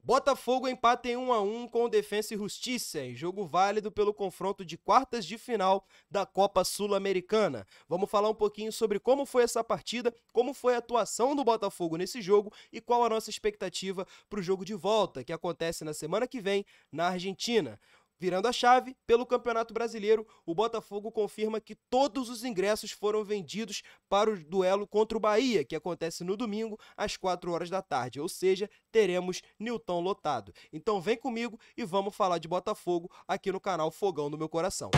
Botafogo empata em 1 a 1 com o Defensa e Justiça, em jogo válido pelo confronto de quartas de final da Copa Sul-Americana. Vamos falar um pouquinho sobre como foi essa partida, como foi a atuação do Botafogo nesse jogo e qual a nossa expectativa para o jogo de volta, que acontece na semana que vem na Argentina. Virando a chave, pelo Campeonato Brasileiro, o Botafogo confirma que todos os ingressos foram vendidos para o duelo contra o Bahia, que acontece no domingo, às 4 horas da tarde, ou seja, teremos Newton lotado. Então vem comigo e vamos falar de Botafogo aqui no canal Fogão do Meu Coração.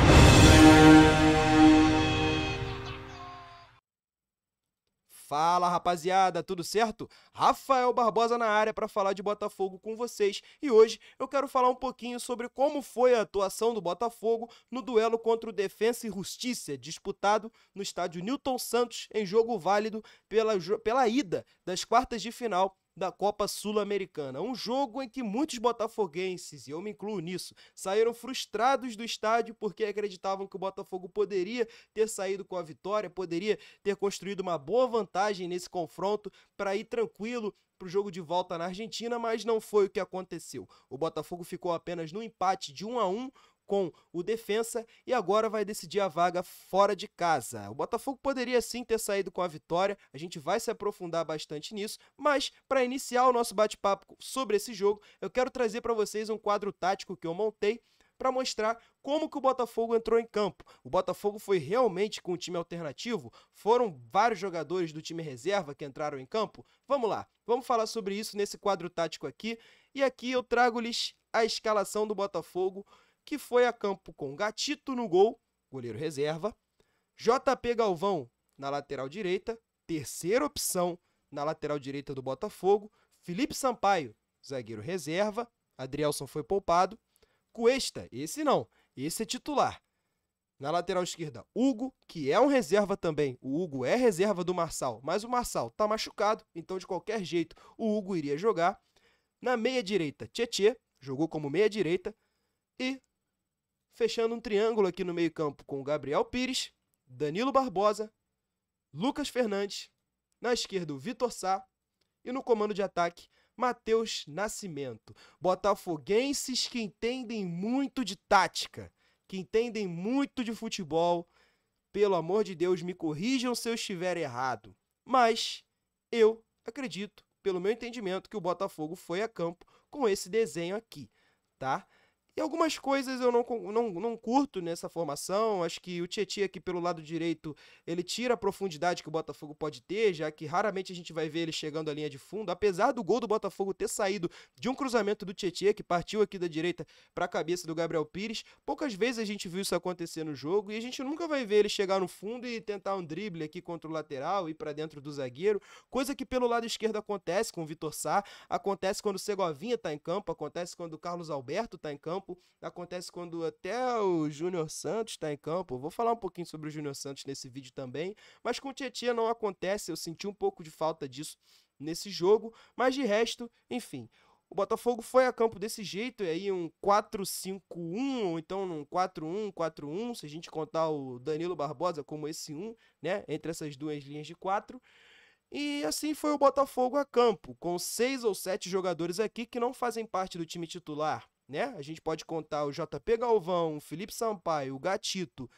Fala, rapaziada, tudo certo? Rafael Barbosa na área para falar de Botafogo com vocês. E hoje eu quero falar um pouquinho sobre como foi a atuação do Botafogo no duelo contra o Defensa e Justiça, disputado no estádio Newton Santos em jogo válido pela ida das quartas de final da Copa Sul-Americana. Um jogo em que muitos botafoguenses, e eu me incluo nisso, saíram frustrados do estádio porque acreditavam que o Botafogo poderia ter saído com a vitória, poderia ter construído uma boa vantagem nesse confronto para ir tranquilo para o jogo de volta na Argentina, mas não foi o que aconteceu. O Botafogo ficou apenas no empate de 1 a 1 com o Defensa e agora vai decidir a vaga fora de casa. O Botafogo poderia sim ter saído com a vitória, a gente vai se aprofundar bastante nisso, mas para iniciar o nosso bate-papo sobre esse jogo, eu quero trazer para vocês um quadro tático que eu montei para mostrar como que o Botafogo entrou em campo. O Botafogo foi realmente com um time alternativo? Foram vários jogadores do time reserva que entraram em campo? Vamos lá, vamos falar sobre isso nesse quadro tático aqui, e aqui eu trago-lhes a escalação do Botafogo, que foi a campo com Gatito no gol, goleiro reserva, JP Galvão na lateral direita, terceira opção na lateral direita do Botafogo, Felipe Sampaio, zagueiro reserva, Adrielson foi poupado, Cuesta, esse não, esse é titular. Na lateral esquerda, Hugo, que é um reserva também, o Hugo é reserva do Marçal, mas o Marçal tá machucado, então de qualquer jeito o Hugo iria jogar. Na meia direita, Tietê, jogou como meia direita, e fechando um triângulo aqui no meio-campo com o Gabriel Pires, Danilo Barbosa, Lucas Fernandes, na esquerda o Vitor Sá e no comando de ataque, Matheus Nascimento. Botafoguenses que entendem muito de tática, que entendem muito de futebol, pelo amor de Deus, me corrijam se eu estiver errado. Mas eu acredito, pelo meu entendimento, que o Botafogo foi a campo com esse desenho aqui, tá? E algumas coisas eu não curto nessa formação. Acho que o Tietê aqui pelo lado direito, ele tira a profundidade que o Botafogo pode ter, já que raramente a gente vai ver ele chegando à linha de fundo. Apesar do gol do Botafogo ter saído de um cruzamento do Tietê, que partiu aqui da direita para a cabeça do Gabriel Pires, poucas vezes a gente viu isso acontecer no jogo e a gente nunca vai ver ele chegar no fundo e tentar um drible aqui contra o lateral, ir para dentro do zagueiro, coisa que pelo lado esquerdo acontece com o Vitor Sá, acontece quando o Segovinha está em campo, acontece quando o Carlos Alberto está em campo, acontece quando até o Júnior Santos está em campo. Eu vou falar um pouquinho sobre o Júnior Santos nesse vídeo também, mas com o Tietê não acontece, eu senti um pouco de falta disso nesse jogo, mas de resto, enfim, o Botafogo foi a campo desse jeito, e aí um 4-5-1, ou então um 4-1-4-1, se a gente contar o Danilo Barbosa como esse 1, né, entre essas duas linhas de 4. E assim foi o Botafogo a campo, com 6 ou 7 jogadores aqui que não fazem parte do time titular, né? A gente pode contar o JP Galvão, o Felipe Sampaio, o Gatito,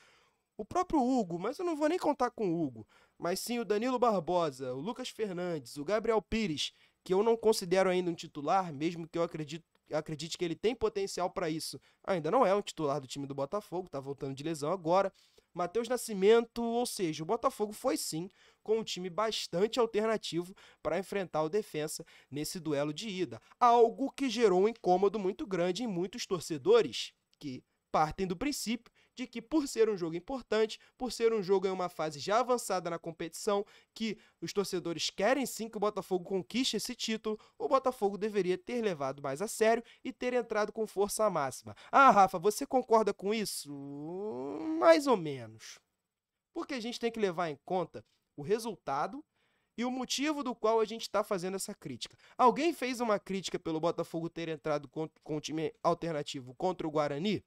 o próprio Hugo, mas eu não vou nem contar com o Hugo, mas sim o Danilo Barbosa, o Lucas Fernandes, o Gabriel Pires, que eu não considero ainda um titular, mesmo que eu acredite que ele tem potencial para isso. Ainda não é um titular do time do Botafogo, tá voltando de lesão agora. Matheus Nascimento, ou seja, o Botafogo foi sim com um time bastante alternativo para enfrentar o Defensa nesse duelo de ida. Algo que gerou um incômodo muito grande em muitos torcedores, que partem do princípio de que por ser um jogo importante, por ser um jogo em uma fase já avançada na competição, que os torcedores querem sim que o Botafogo conquiste esse título, o Botafogo deveria ter levado mais a sério e ter entrado com força máxima. Ah, Rafa, você concorda com isso? Mais ou menos. Porque a gente tem que levar em conta o resultado e o motivo do qual a gente está fazendo essa crítica. Alguém fez uma crítica pelo Botafogo ter entrado com um time alternativo contra o Guarani?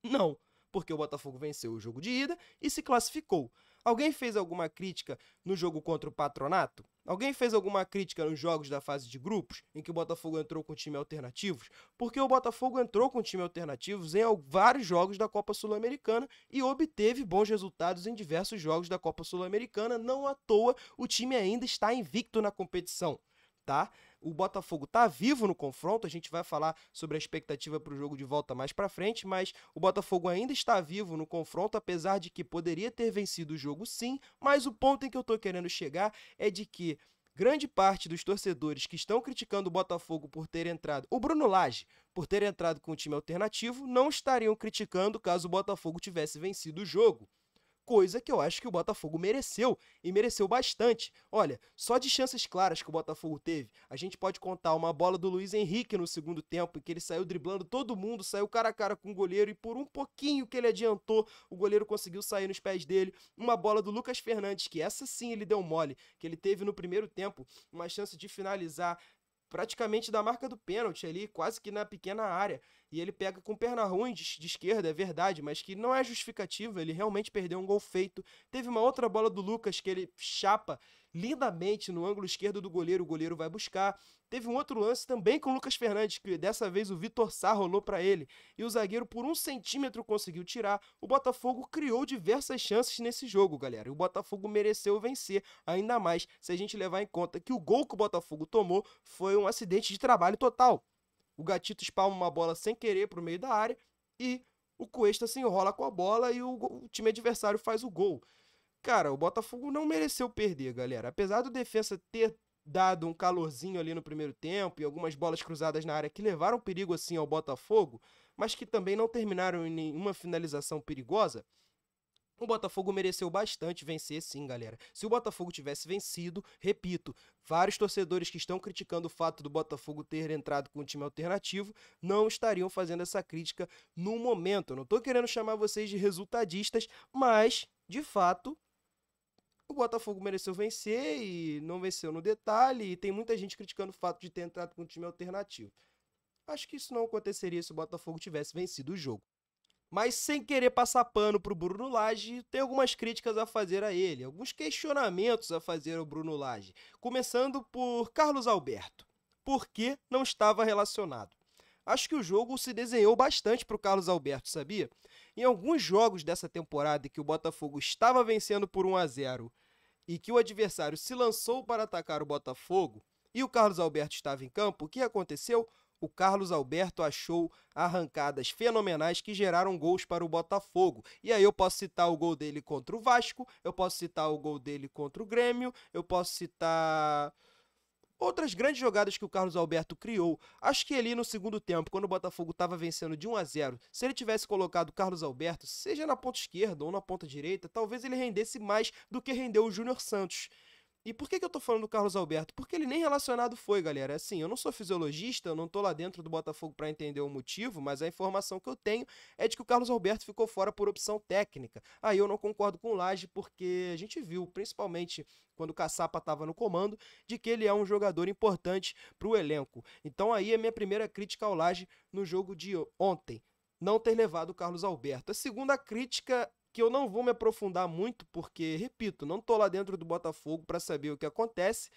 Não, porque o Botafogo venceu o jogo de ida e se classificou. Alguém fez alguma crítica no jogo contra o Patronato? Alguém fez alguma crítica nos jogos da fase de grupos, em que o Botafogo entrou com time alternativos? Porque o Botafogo entrou com time alternativos em vários jogos da Copa Sul-Americana e obteve bons resultados em diversos jogos da Copa Sul-Americana. Não à toa, o time ainda está invicto na competição, tá? O Botafogo tá vivo no confronto, a gente vai falar sobre a expectativa para o jogo de volta mais para frente, mas o Botafogo ainda está vivo no confronto, apesar de que poderia ter vencido o jogo sim, mas o ponto em que eu tô querendo chegar é de que grande parte dos torcedores que estão criticando o Botafogo por ter entrado, o Bruno Lage, por ter entrado com um time alternativo, não estariam criticando caso o Botafogo tivesse vencido o jogo. Coisa que eu acho que o Botafogo mereceu, e mereceu bastante. Olha, só de chances claras que o Botafogo teve, a gente pode contar uma bola do Luiz Henrique no segundo tempo, em que ele saiu driblando todo mundo, saiu cara a cara com o goleiro, e por um pouquinho que ele adiantou, o goleiro conseguiu sair nos pés dele. Uma bola do Lucas Fernandes, que essa sim ele deu mole, que ele teve no primeiro tempo, uma chance de finalizar praticamente da marca do pênalti ali, quase que na pequena área, e ele pega com perna ruim de esquerda, é verdade, mas que não é justificativa, ele realmente perdeu um gol feito. Teve uma outra bola do Lucas que ele chapa lindamente no ângulo esquerdo do goleiro, o goleiro vai buscar. Teve um outro lance também com o Lucas Fernandes, que dessa vez o Vitor Sá rolou para ele, e o zagueiro por 1 centímetro conseguiu tirar. O Botafogo criou diversas chances nesse jogo, galera, e o Botafogo mereceu vencer, ainda mais se a gente levar em conta que o gol que o Botafogo tomou foi um acidente de trabalho total. O Gatito espalma uma bola sem querer para o meio da área e o Cuesta se enrola com a bola e o time adversário faz o gol. Cara, o Botafogo não mereceu perder, galera. Apesar do defensa ter dado um calorzinho ali no primeiro tempo e algumas bolas cruzadas na área que levaram perigo assim ao Botafogo, mas que também não terminaram em nenhuma finalização perigosa, o Botafogo mereceu bastante vencer sim, galera. Se o Botafogo tivesse vencido, repito, vários torcedores que estão criticando o fato do Botafogo ter entrado com um time alternativo não estariam fazendo essa crítica no momento. Eu não tô querendo chamar vocês de resultadistas, mas, de fato, o Botafogo mereceu vencer e não venceu no detalhe, e tem muita gente criticando o fato de ter entrado com um time alternativo. Acho que isso não aconteceria se o Botafogo tivesse vencido o jogo. Mas sem querer passar pano pro Bruno Lage, tem algumas críticas a fazer a ele, alguns questionamentos a fazer ao Bruno Lage. Começando por Carlos Alberto. Por que não estava relacionado? Acho que o jogo se desenhou bastante para o Carlos Alberto, sabia? Em alguns jogos dessa temporada em que o Botafogo estava vencendo por 1-0 e que o adversário se lançou para atacar o Botafogo e o Carlos Alberto estava em campo, o que aconteceu? O Carlos Alberto achou arrancadas fenomenais que geraram gols para o Botafogo. E aí eu posso citar o gol dele contra o Vasco, eu posso citar o gol dele contra o Grêmio, eu posso citar outras grandes jogadas que o Carlos Alberto criou. Acho que ali no segundo tempo, quando o Botafogo estava vencendo de 1-0, se ele tivesse colocado o Carlos Alberto, seja na ponta esquerda ou na ponta direita, talvez ele rendesse mais do que rendeu o Júnior Santos. E por que eu tô falando do Carlos Alberto? Porque ele nem relacionado foi, galera. Assim, eu não sou fisiologista, eu não tô lá dentro do Botafogo para entender o motivo, mas a informação que eu tenho é de que o Carlos Alberto ficou fora por opção técnica. Aí eu não concordo com o Lage, porque a gente viu, principalmente quando o Caçapa estava no comando, de que ele é um jogador importante para o elenco. Então aí é minha primeira crítica ao Lage no jogo de ontem, não ter levado o Carlos Alberto. A segunda crítica, que eu não vou me aprofundar muito, porque, repito, não tô lá dentro do Botafogo para saber o que acontece,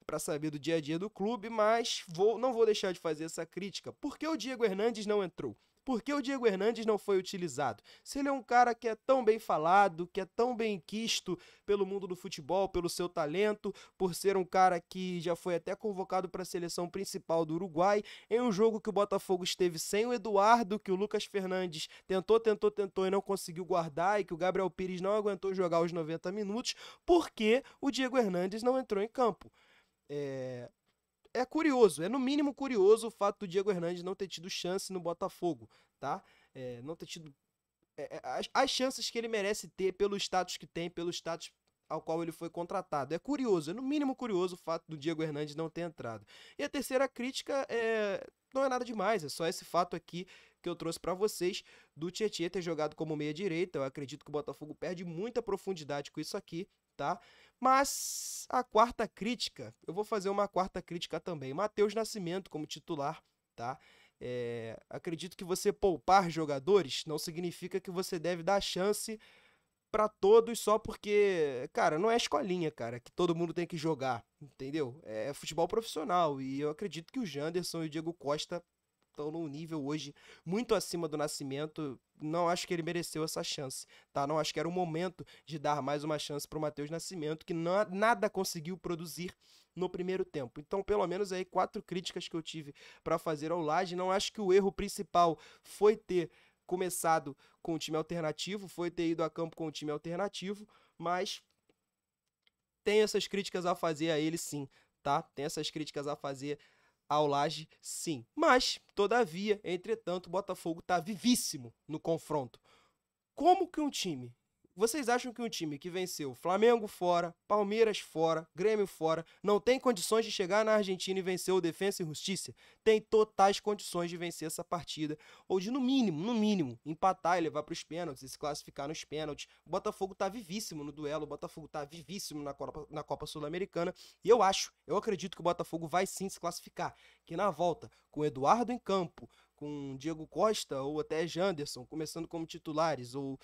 para saber do dia a dia do clube, mas não vou deixar de fazer essa crítica. Por que o Diego Hernandes não entrou? Por que o Diego Hernandes não foi utilizado? Se ele é um cara que é tão bem falado, que é tão bem quisto pelo mundo do futebol, pelo seu talento, por ser um cara que já foi até convocado para a seleção principal do Uruguai, em um jogo que o Botafogo esteve sem o Eduardo, que o Lucas Fernandes tentou e não conseguiu guardar, e que o Gabriel Pires não aguentou jogar os 90 minutos, por que o Diego Hernandes não entrou em campo? É curioso, é no mínimo curioso o fato do Diego Hernandes não ter tido chance no Botafogo, tá? Não ter tido as chances que ele merece ter pelo status que tem, pelo status ao qual ele foi contratado. É curioso, é no mínimo curioso o fato do Diego Hernandes não ter entrado. E a terceira crítica não é nada demais, é só esse fato aqui que eu trouxe para vocês do Tietê ter jogado como meia-direita. Eu acredito que o Botafogo perde muita profundidade com isso aqui, tá? Mas a quarta crítica, eu vou fazer uma quarta crítica também. Matheus Nascimento como titular, tá? Acredito que você poupar jogadores não significa que você deve dar chance pra todos só porque, cara, não é escolinha, cara, que todo mundo tem que jogar, entendeu? É futebol profissional e eu acredito que o Janderson e o Diego Costa estão num nível hoje muito acima do Nascimento. Não acho que ele mereceu essa chance, tá? Não acho que era o momento de dar mais uma chance pro Matheus Nascimento, que nada conseguiu produzir no primeiro tempo. Então, pelo menos aí 4 críticas que eu tive para fazer ao Lage. Não acho que o erro principal foi ter começado com o time alternativo, foi ter ido a campo com o time alternativo, mas tem essas críticas a fazer a ele sim, tá? Tem essas críticas a fazer ao Lage, sim. Mas, todavia, entretanto, o Botafogo tá vivíssimo no confronto. Como que um time... Vocês acham que um time que venceu Flamengo fora, Palmeiras fora, Grêmio fora, não tem condições de chegar na Argentina e vencer o Defensa e Justiça? Tem totais condições de vencer essa partida, ou de, no mínimo, empatar e levar para os pênaltis, e se classificar nos pênaltis. O Botafogo tá vivíssimo no duelo, o Botafogo tá vivíssimo na Copa Sul-Americana, e eu acredito que o Botafogo vai sim se classificar, que na volta, com Eduardo em campo, com Diego Costa ou até Janderson, começando como titulares, ou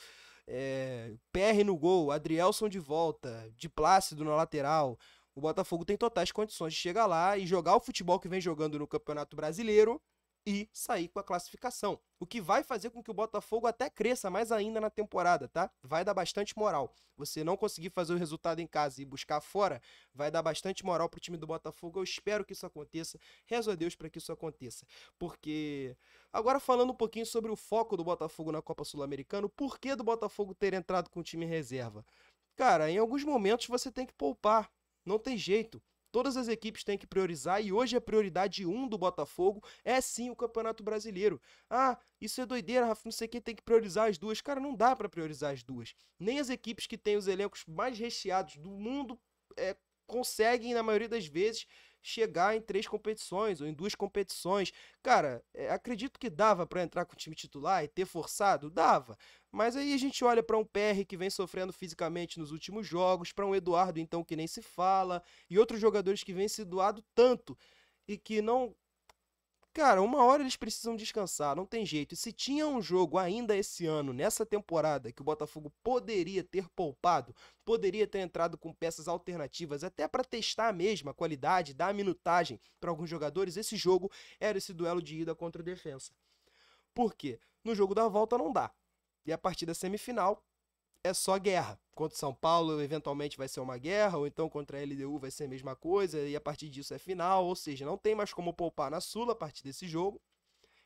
PR no gol, Adrielson de volta, de Plácido na lateral, o Botafogo tem totais condições de chegar lá e jogar o futebol que vem jogando no Campeonato Brasileiro e sair com a classificação. O que vai fazer com que o Botafogo até cresça mais ainda na temporada, tá? Vai dar bastante moral. Você não conseguir fazer o resultado em casa e buscar fora, vai dar bastante moral pro time do Botafogo. Eu espero que isso aconteça. Rezo a Deus para que isso aconteça. Porque, agora falando um pouquinho sobre o foco do Botafogo na Copa Sul-Americana, o porquê do Botafogo ter entrado com o time em reserva? Cara, em alguns momentos você tem que poupar. Não tem jeito. Todas as equipes têm que priorizar e hoje a prioridade 1 do Botafogo é sim o Campeonato Brasileiro. Ah, isso é doideira, Rafa, não sei quem tem que priorizar as duas. Cara, não dá pra priorizar as duas. Nem as equipes que têm os elencos mais recheados do mundo conseguem, na maioria das vezes, chegar em 3 competições ou em 2 competições. Cara, acredito que dava pra entrar com o time titular e ter forçado? Dava. Mas aí a gente olha pra um PR que vem sofrendo fisicamente nos últimos jogos, pra um Eduardo então que nem se fala, e outros jogadores que vêm se doado tanto e que não... Cara, uma hora eles precisam descansar, não tem jeito. E se tinha um jogo ainda esse ano, nessa temporada, que o Botafogo poderia ter poupado, poderia ter entrado com peças alternativas, até para testar mesmo a qualidade, dar a minutagem para alguns jogadores, esse jogo era esse duelo de ida contra o Defensa. Por quê? No jogo da volta não dá. E a partir da semifinal é só guerra. Contra o São Paulo, eventualmente vai ser uma guerra, ou então contra a LDU vai ser a mesma coisa, e a partir disso é final, ou seja, não tem mais como poupar na Sula a partir desse jogo.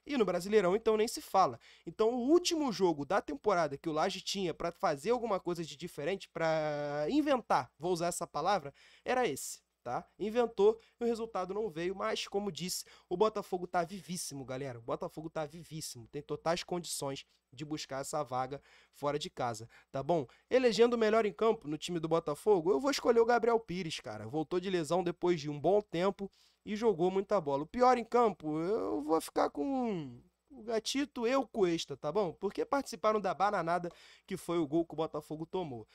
E no Brasileirão, então, nem se fala. Então, o último jogo da temporada que o Lage tinha para fazer alguma coisa de diferente, para inventar, vou usar essa palavra, era esse. Tá? Inventou e o resultado não veio, mas como disse, o Botafogo tá vivíssimo, galera. O Botafogo tá vivíssimo, tem totais condições de buscar essa vaga fora de casa, tá bom? Elegendo o melhor em campo no time do Botafogo, eu vou escolher o Gabriel Pires, cara. Voltou de lesão depois de um bom tempo e jogou muita bola. O pior em campo, eu vou ficar com o Gatito e o Cuesta, tá bom? Porque participaram da bananada que foi o gol que o Botafogo tomou.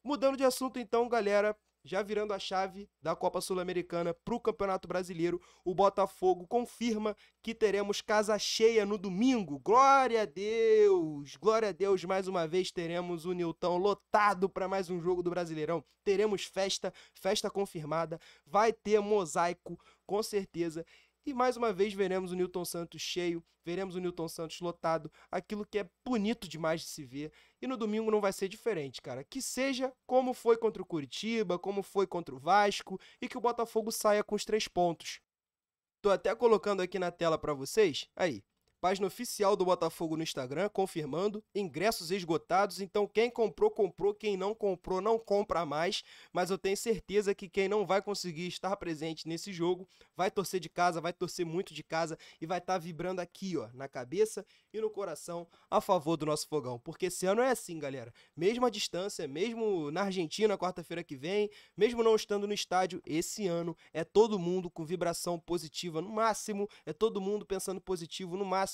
Mudando de assunto então, galera, já virando a chave da Copa Sul-Americana para o Campeonato Brasileiro, o Botafogo confirma que teremos casa cheia no domingo. Glória a Deus! Glória a Deus, mais uma vez teremos o Nilton lotado para mais um jogo do Brasileirão. Teremos festa, festa confirmada, vai ter mosaico, com certeza. E mais uma vez veremos o Nilton Santos cheio, veremos o Nilton Santos lotado, aquilo que é bonito demais de se ver. E no domingo não vai ser diferente, cara. Que seja como foi contra o Curitiba, como foi contra o Vasco, e que o Botafogo saia com os 3 pontos. Tô até colocando aqui na tela para vocês, aí. Página oficial do Botafogo no Instagram, confirmando, ingressos esgotados, então quem comprou, comprou, quem não comprou, não compra mais, mas eu tenho certeza que quem não vai conseguir estar presente nesse jogo, vai torcer de casa, vai torcer muito de casa e vai estar vibrando aqui, ó, na cabeça e no coração a favor do nosso Fogão, porque esse ano é assim, galera, mesmo à distância, mesmo na Argentina, quarta-feira que vem, mesmo não estando no estádio, esse ano é todo mundo com vibração positiva no máximo, é todo mundo pensando positivo no máximo,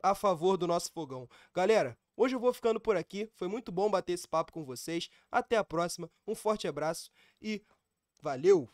a favor do nosso Fogão. Galera, hoje eu vou ficando por aqui. Foi muito bom bater esse papo com vocês. Até a próxima. Um forte abraço e valeu!